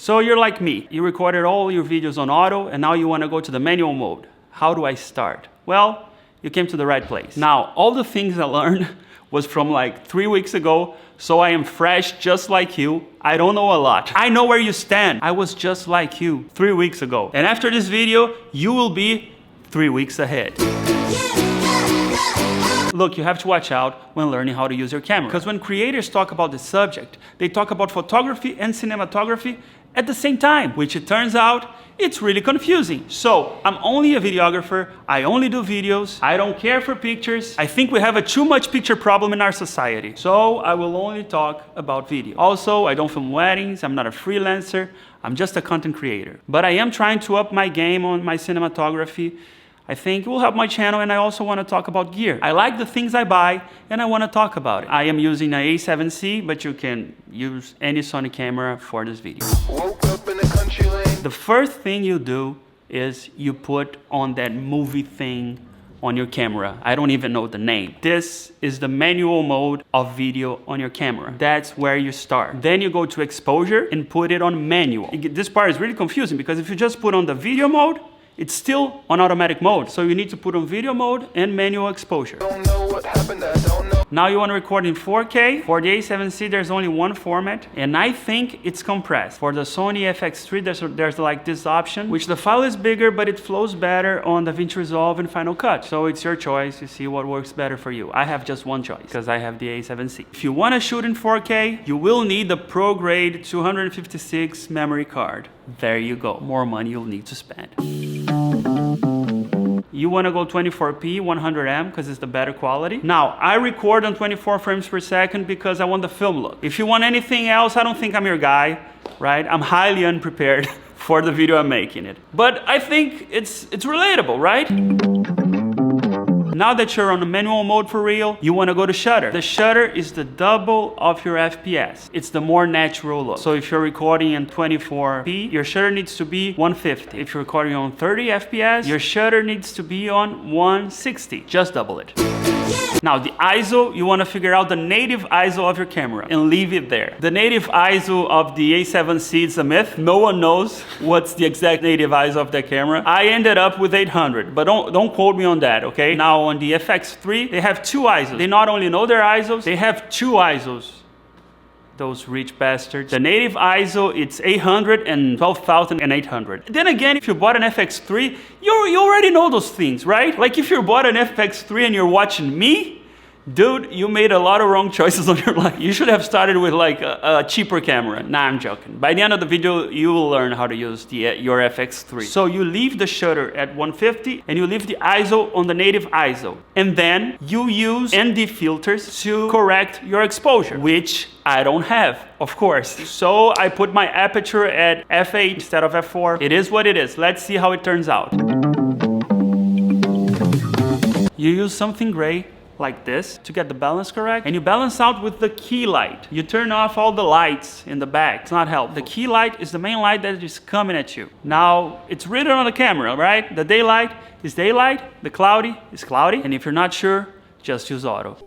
So you're like me. You recorded all your videos on auto and now you want to go to the manual mode. How do I start? Well, you came to the right place. Now, all the things I learned was from like 3 weeks ago, so I am fresh just like you. I don't know a lot. I know where you stand. I was just like you 3 weeks ago. And after this video, you will be 3 weeks ahead. Look, you have to watch out when learning how to use your camera. Because when creators talk about the subject, they talk about photography and cinematography at the same time, which it turns out, it's really confusing. So, I'm only a videographer, I only do videos, I don't care for pictures. I think we have a too much picture problem in our society. So, I will only talk about video. Also, I don't film weddings, I'm not a freelancer, I'm just a content creator. But I am trying to up my game on my cinematography. I think it will help my channel, and I also want to talk about gear. I like the things I buy and I want to talk about it. I am using an A7C, but you can use any Sony camera for this video. Woke up in the country lane. The first thing you do is you put on that movie thing on your camera. I don't even know the name. This is the manual mode of video on your camera. That's where you start. Then you go to exposure and put it on manual. This part is really confusing because if you just put on the video mode, it's still on automatic mode. So you need to put on video mode and manual exposure. Don't know what happened, I don't know. Now you want to record in 4K. For the A7C, there's only one format, and I think it's compressed. For the Sony FX3, there's like this option, which the file is bigger, but it flows better on DaVinci Resolve and Final Cut. So it's your choice. You see what works better for you. I have just one choice, because I have the A7C. If you want to shoot in 4K, you will need the Pro Grade 256 memory card. There you go. More money you'll need to spend. You want to go 24p 100M because it's the better quality. Now, I record on 24 frames per second because I want the film look. If you want anything else, I don't think I'm your guy, right? I'm highly unprepared for the video I'm making it. But I think it's relatable, right? Now that you're on the manual mode for real, you want to go to shutter. The shutter is the double of your FPS. It's the more natural look. So if you're recording in 24p, your shutter needs to be 150. If you're recording on 30 FPS, your shutter needs to be on 160. Just double it. Now the ISO, you want to figure out the native ISO of your camera and leave it there. The native ISO of the A7C is a myth. No one knows what's the exact native ISO of that camera. I ended up with 800, but don't quote me on that, okay? Now on the FX3, they have two ISOs. They not only know their ISOs, they have two ISOs. Those rich bastards. The native ISO, it's 800 and 12,800. Then again, if you bought an FX3, you already know those things, right? Like if you bought an FX3 and you're watching me, dude, you made a lot of wrong choices on your life. You should have started with like a cheaper camera. Nah, I'm joking. By the end of the video, you will learn how to use your FX3. So you leave the shutter at 150 and you leave the ISO on the native ISO. And then you use ND filters to correct your exposure, which I don't have, of course. So I put my aperture at f8 instead of f4. It is what it is. Let's see how it turns out. You use something gray like this to get the balance correct, and you balance out with the key light. You turn off all the lights in the back. It's not helpful. The key light is the main light that is coming at you. Now, it's written on the camera, right? The daylight is daylight, the cloudy is cloudy, and if you're not sure, just use auto.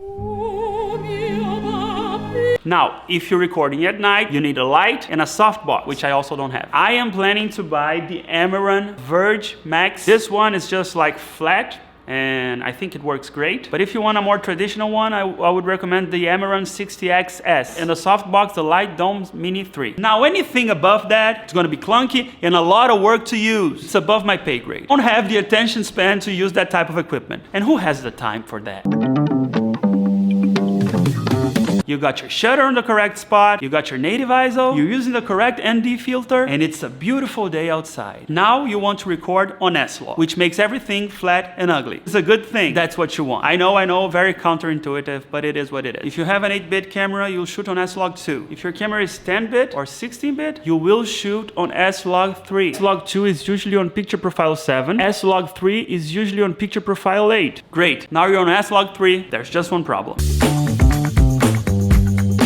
Now, if you're recording at night, you need a light and a softbox, which I also don't have. I am planning to buy the Amaran Verge Max. This one is just like flat, and I think it works great. But if you want a more traditional one, I would recommend the Amaran 60XS. And the softbox, the Light Dome Mini 3. Now anything above that, it's gonna be clunky and a lot of work to use. It's above my pay grade. I don't have the attention span to use that type of equipment. And who has the time for that? You got your shutter on the correct spot, you got your native ISO, you're using the correct ND filter, and it's a beautiful day outside. Now you want to record on S-Log, which makes everything flat and ugly. It's a good thing. That's what you want. I know, very counterintuitive, but it is what it is. If you have an 8-bit camera, you'll shoot on S-Log 2. If your camera is 10-bit or 16-bit, you will shoot on S-Log 3. S-Log 2 is usually on picture profile 7. S-Log 3 is usually on picture profile 8. Great. Now you're on S-Log 3. There's just one problem.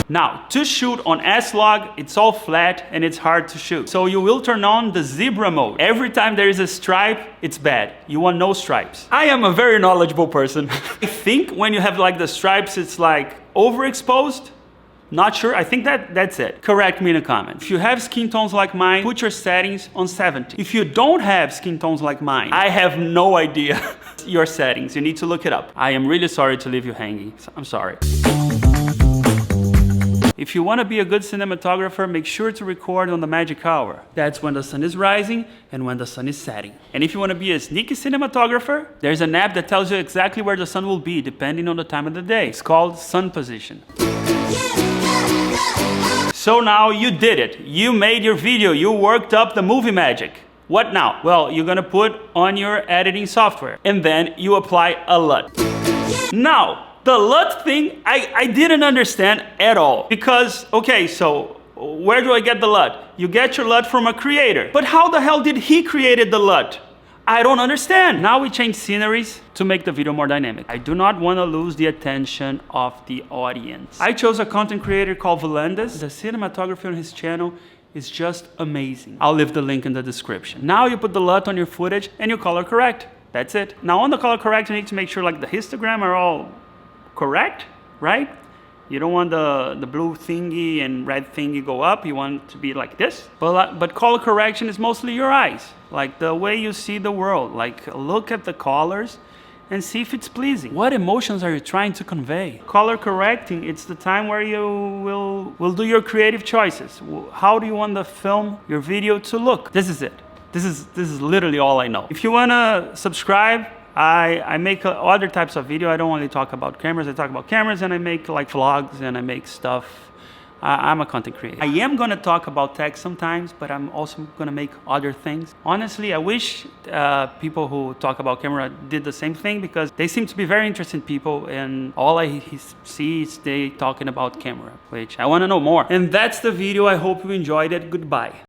Now, to shoot on S-Log, it's all flat and it's hard to shoot. So you will turn on the zebra mode. Every time there is a stripe, it's bad. You want no stripes. I am a very knowledgeable person. I think when you have like the stripes, it's like overexposed. Not sure, I think that's it. Correct me in the comments. If you have skin tones like mine, put your settings on 70. If you don't have skin tones like mine, I have no idea your settings. You need to look it up. I am really sorry to leave you hanging. I'm sorry. If you want to be a good cinematographer, make sure to record on the magic hour. That's when the sun is rising and when the sun is setting. And if you want to be a sneaky cinematographer, there's an app that tells you exactly where the sun will be depending on the time of the day. It's called Sun Position. So now you did it. You made your video. You worked up the movie magic. What now? Well, you're gonna put on your editing software and then you apply a LUT. Now, the LUT thing, I didn't understand at all. Because, okay, so where do I get the LUT? You get your LUT from a creator. But how the hell did he create the LUT? I don't understand. Now we change sceneries to make the video more dynamic. I do not want to lose the attention of the audience. I chose a content creator called Valandas. The cinematography on his channel is just amazing. I'll leave the link in the description. Now you put the LUT on your footage and you color correct. That's it. Now on the color correct, you need to make sure like the histogram are all correct, right? You don't want the blue thingy and red thingy go up. You want it to be like this. But color correction is mostly your eyes. Like the way you see the world. Like look at the colors and see if it's pleasing. What emotions are you trying to convey? Color correcting, it's the time where you will do your creative choices. How do you want the film, your video to look? This is it. This is literally all I know. If you wanna subscribe, I make other types of video. I don't only talk about cameras. I talk about cameras and I make like vlogs and I make stuff. I'm a content creator. I am gonna talk about tech sometimes, but I'm also gonna make other things. Honestly, I wish people who talk about camera did the same thing because they seem to be very interesting people and all I see is they talking about camera, which I wanna know more. And that's the video. I hope you enjoyed it. Goodbye.